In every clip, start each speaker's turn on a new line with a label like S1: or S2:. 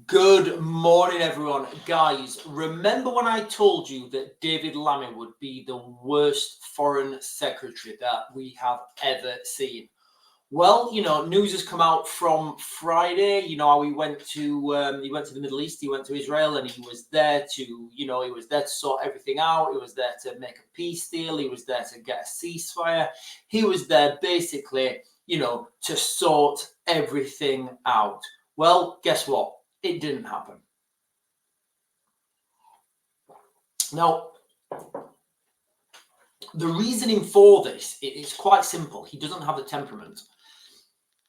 S1: Good morning, everyone. Guys, remember when I told you that David Lammy would be the worst foreign secretary that we have ever seen? Well, news has come out from Friday. How he went to the Middle East, he went to Israel, and he was there to, he was there to sort everything out. He was there to make a peace deal. He was there to get a ceasefire. He was there basically, to sort everything out. Well, guess what? It didn't happen. Now, the reasoning for this is quite simple. He doesn't have the temperament.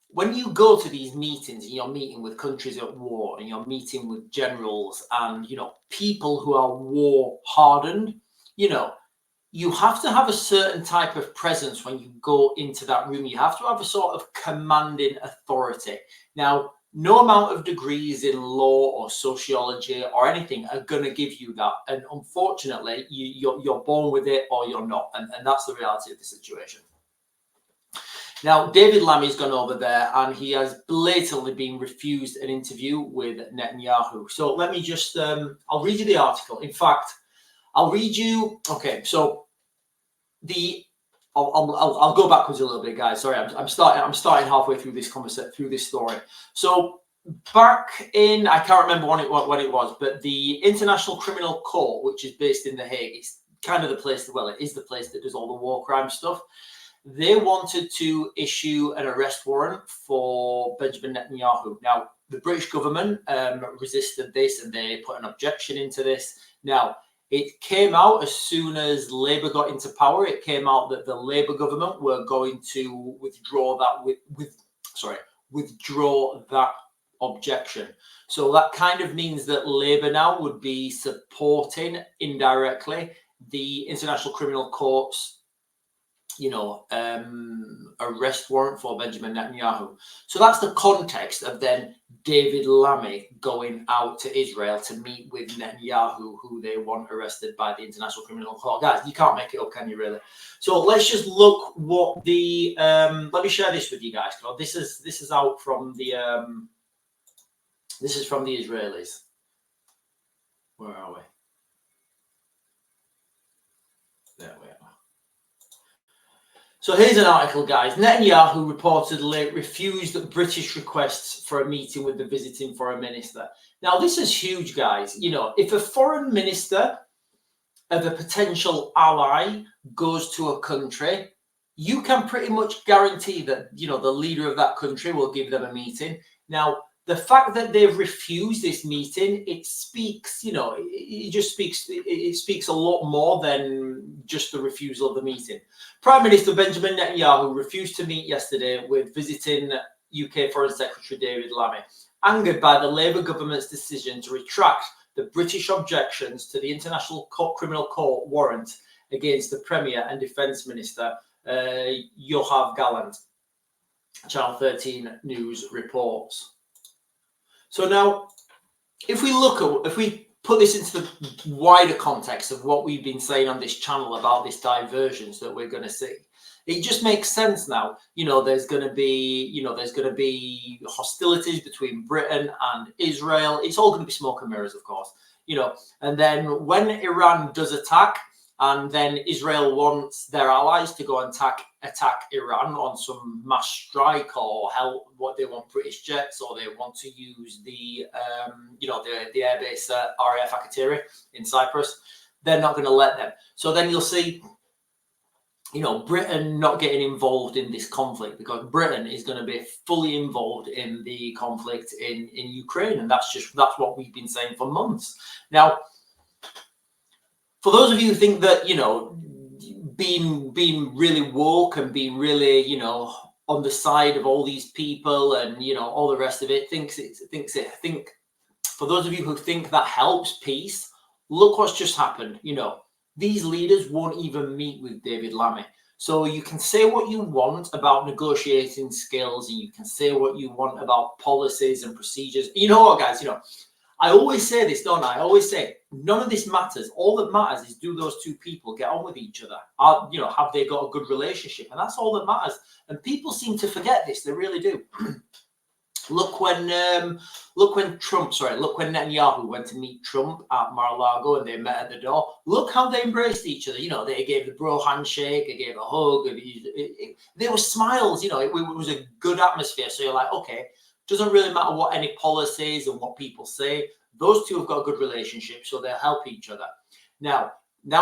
S1: When you go to these meetings and you're meeting with countries at war and you're meeting with generals and, people who are war hardened, you have to have a certain type of presence when you go into that room. You have to have a sort of commanding authority. Now, no amount of degrees in law or sociology or anything are going to give you that. And unfortunately, you're born with it or you're not. And that's the reality of the situation. Now, David Lammy's gone over there and he has blatantly been refused an interview with Netanyahu. So let me just, I'll read you the article. In fact, I'll read you, okay, so I'll go backwards a little bit, guys. Sorry, I'm starting halfway through this conversation, through this story. So back in, I can't remember when it was, but the International Criminal Court, which is based in The Hague, it's kind of the place, well, it is the place that does all the war crime stuff. They wanted to issue an arrest warrant for Benjamin Netanyahu. Now, the British government resisted this and they put an objection into this. Now, it came out as soon as Labour got into power. It came out that the Labour government were going to withdraw that objection. So that kind of means that Labour now would be supporting indirectly the International Criminal Court's arrest warrant for Benjamin Netanyahu. So that's the context of then David Lammy going out to Israel to meet with Netanyahu, who they want arrested by the International Criminal Court. Guys, you can't make it up, can you really? So let's just look what the let me share this with you guys. This is out from the this is from the Israelis. Where are we? There we are. So here's an article, guys. Netanyahu reportedly refused British requests for a meeting with the visiting foreign minister. Now, this is huge, guys. If a foreign minister of a potential ally goes to a country, you can pretty much guarantee that, the leader of that country will give them a meeting. Now, the fact that they've refused this meeting, it speaks, it speaks a lot more than just the refusal of the meeting. Prime Minister Benjamin Netanyahu refused to meet yesterday with visiting UK Foreign Secretary David Lammy, angered by the Labour government's decision to retract the British objections to the International Criminal Court warrant against the Premier and Defence Minister, Yoav Gallant. Channel 13 News reports. So now, if we put this into the wider context of what we've been saying on this channel about this divergence that we're going to see, it just makes sense now. There's going to be hostilities between Britain and Israel. It's all going to be smoke and mirrors, of course. And then when Iran does attack, and then Israel wants their allies to go and attack Iran on some mass strike or help what they want British jets, or they want to use the airbase RAF Akatiri in Cyprus. They're not going to let them. So then you'll see, Britain not getting involved in this conflict, because Britain is going to be fully involved in the conflict in Ukraine, and that's what we've been saying for months now. For those of you who think that, being really woke and being really, on the side of all these people and, all the rest of it, for those of you who think that helps peace, look what's just happened. These leaders won't even meet with David Lammy. So you can say what you want about negotiating skills, and you can say what you want about policies and procedures. You know what, guys, I always say this, don't I? I always say none of this matters. All that matters is, do those two people get on with each other? Have they got a good relationship? And that's all that matters. And people seem to forget this. They really do. Look when Netanyahu went to meet Trump at Mar-a-Lago and they met at the door. Look how they embraced each other. You know, they gave the bro handshake, they gave a hug, and there were smiles. You know, it was a good atmosphere. So you're like, okay, doesn't really matter what any policies and what people say. Those two have got a good relationship, so they'll help each other. Now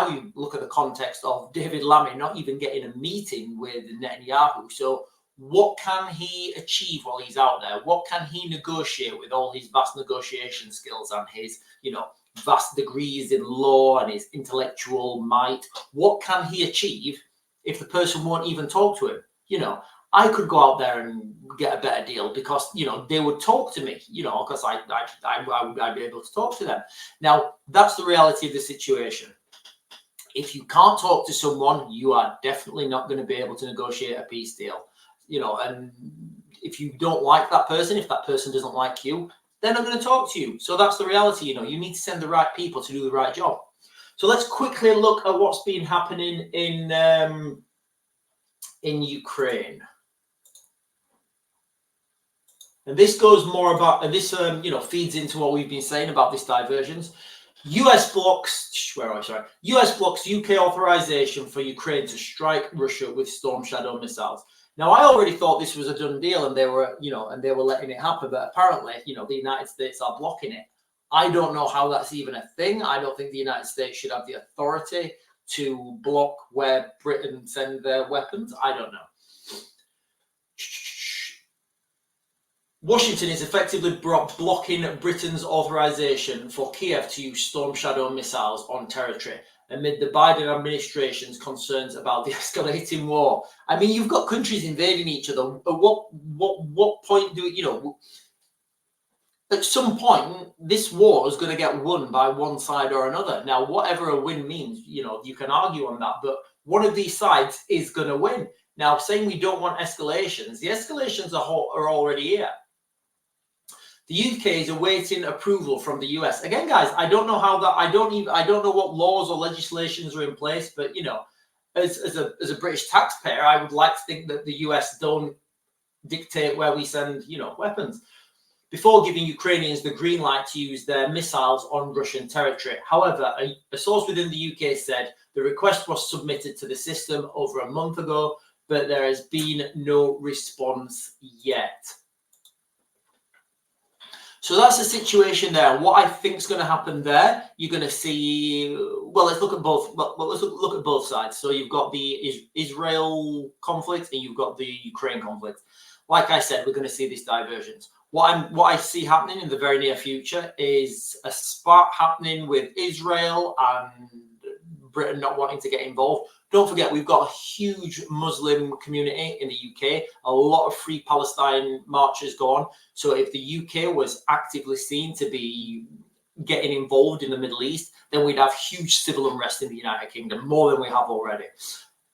S1: you look at the context of David Lammy not even getting a meeting with Netanyahu. So what can he achieve while he's out there? What can he negotiate with all his vast negotiation skills and his, you know, vast degrees in law and his intellectual might? What can he achieve if the person won't even talk to him? You know, I could go out there and get a better deal because, you know, they would talk to me, you know, because I'd be able to talk to them. Now, that's the reality of the situation. If you can't talk to someone, you are definitely not going to be able to negotiate a peace deal. You know, and if you don't like that person, if that person doesn't like you, they're not going to talk to you. So that's the reality. You know, you need to send the right people to do the right job. So let's quickly look at what's been happening in Ukraine. And this goes more about, and this you know, feeds into what we've been saying about this diversions. US blocks UK authorization for Ukraine to strike Russia with Storm Shadow missiles. Now, I already thought this was a done deal, and they were, you know, and they were letting it happen. But apparently, you know, the United States are blocking it. I don't know how that's even a thing. I don't think the United States should have the authority to block where Britain send their weapons. I don't know. Washington is effectively blocking Britain's authorization for Kiev to use Storm Shadow missiles on territory amid the Biden administration's concerns about the escalating war. I mean, you've got countries invading each other. At what point do you know? At some point, this war is going to get won by one side or another. Now, whatever a win means, you know, you can argue on that, but one of these sides is going to win. Now, saying we don't want escalations, the escalations are already here. The UK is awaiting approval from the US. Again, guys, I don't know how that. I don't know what laws or legislations are in place. But you know, as a British taxpayer, I would like to think that the US don't dictate where we send, you know, weapons before giving Ukrainians the green light to use their missiles on Russian territory. However, a source within the UK said the request was submitted to the system over a month ago, but there has been no response yet. So that's the situation there. And what I think is going to happen there, you're going to see. Well, let's look at both. Well, let's look at both sides. So you've got the Israel conflict and you've got the Ukraine conflict. Like I said, we're going to see these diversions. What I see happening in the very near future is a spark happening with Israel and Britain not wanting to get involved. Don't forget, we've got a huge Muslim community in the UK. A lot of Free Palestine marches go on. So if the UK was actively seen to be getting involved in the Middle East, then we'd have huge civil unrest in the United Kingdom, more than we have already.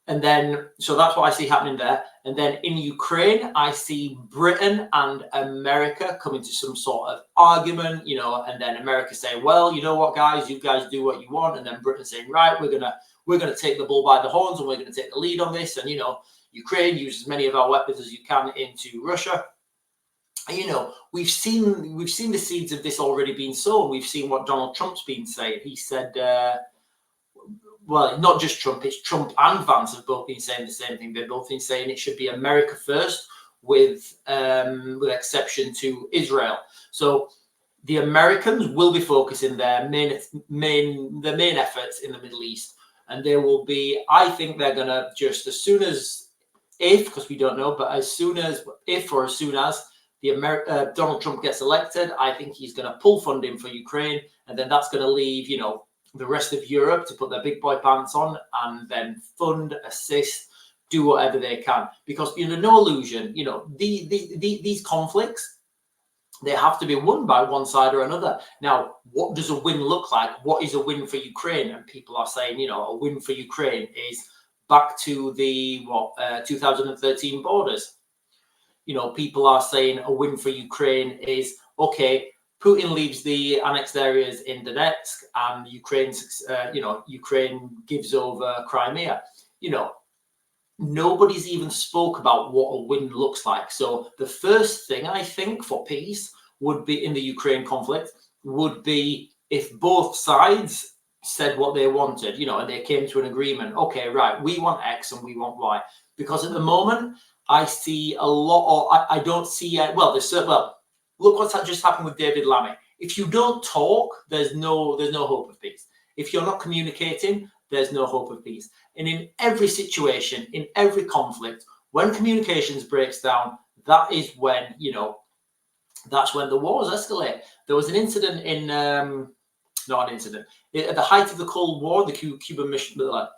S1: And then, so that's what I see happening there. And then in Ukraine, I see Britain and America coming to some sort of argument, you know, and then America saying, well, you know what, guys, you guys do what you want. And then Britain saying, right, we're going to take the bull by the horns and we're going to take the lead on this. And, you know, Ukraine, use as many of our weapons as you can into Russia. And, you know, we've seen the seeds of this already being sown. We've seen what Donald Trump's been saying. He said, well, not just Trump, it's Trump and Vance have both been saying the same thing. They've both been saying it should be America first with exception to Israel. So the Americans will be focusing their main efforts in the Middle East. And there will be, I think they're going to just as soon as, because we don't know, but as soon as Donald Trump gets elected, I think he's going to pull funding for Ukraine. And then that's going to leave, you know, the rest of Europe to put their big boy pants on and then fund, assist, do whatever they can. Because, you know, no illusion, you know, these conflicts, they have to be won by one side or another. Now, what does a win look like? What is a win for Ukraine? And people are saying, you know, a win for Ukraine is back to the 2013 borders. You know, people are saying a win for Ukraine is, okay, Putin leaves the annexed areas in Donetsk and Ukraine gives over Crimea. You know, nobody's even spoke about what a win looks like. So the first thing I think for peace would be in the Ukraine conflict would be if both sides said what they wanted, and they came to an agreement. Okay, right, we want X and we want Y. Because at the moment, I see a lot of, I don't see, look what's just happened with David Lammy. If you don't talk, there's no hope of peace. If you're not communicating, there's no hope of peace. And in every situation, in every conflict, when communications breaks down, that is when, that's when the wars escalate. There was an incident in, not an incident, at the height of the Cold War, the Cuban Missile,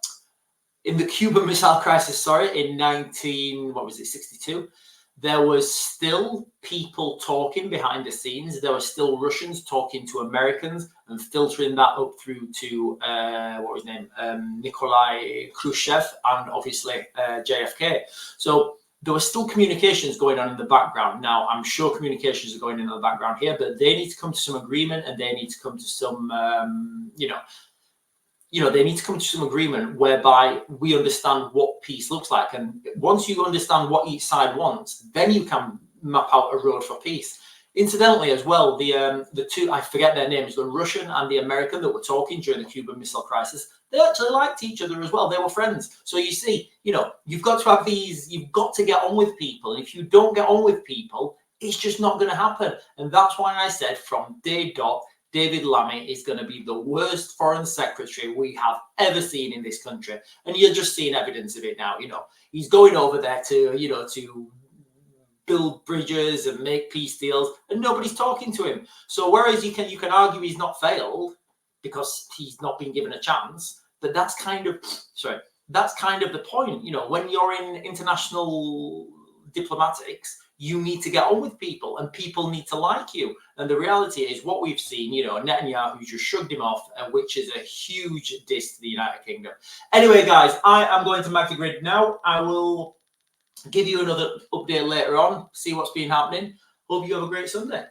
S1: in the Cuban Missile Crisis, in 62, there was still people talking behind the scenes. There were still Russians talking to Americans and filtering that up through to, Nikolai Khrushchev and obviously JFK. So there were still communications going on in the background. Now, I'm sure communications are going on in the background here, but they need to come to some agreement and they need to come to some, they need to come to some agreement whereby we understand what peace looks like. And once you understand what each side wants, then you can map out a road for peace. Incidentally, as well, the two, I forget their names, the Russian and the American that were talking during the Cuban Missile Crisis, they actually liked each other as well. They were friends. So you see, you've got to have you've got to get on with people. And if you don't get on with people, it's just not going to happen. And that's why I said from day dot, David Lammy is going to be the worst foreign secretary we have ever seen in this country. And you're just seeing evidence of it now. He's going over there to build bridges and make peace deals, and nobody's talking to him. So whereas you can argue he's not failed because he's not been given a chance, but that's kind of the point. When you're in international diplomatics, you need to get on with people and people need to like you. And the reality is what we've seen, Netanyahu just shrugged him off, which is a huge diss to the United Kingdom. Anyway, guys, I am going to Mag the Grid now. I will give you another update later on, see what's been happening. Hope you have a great Sunday.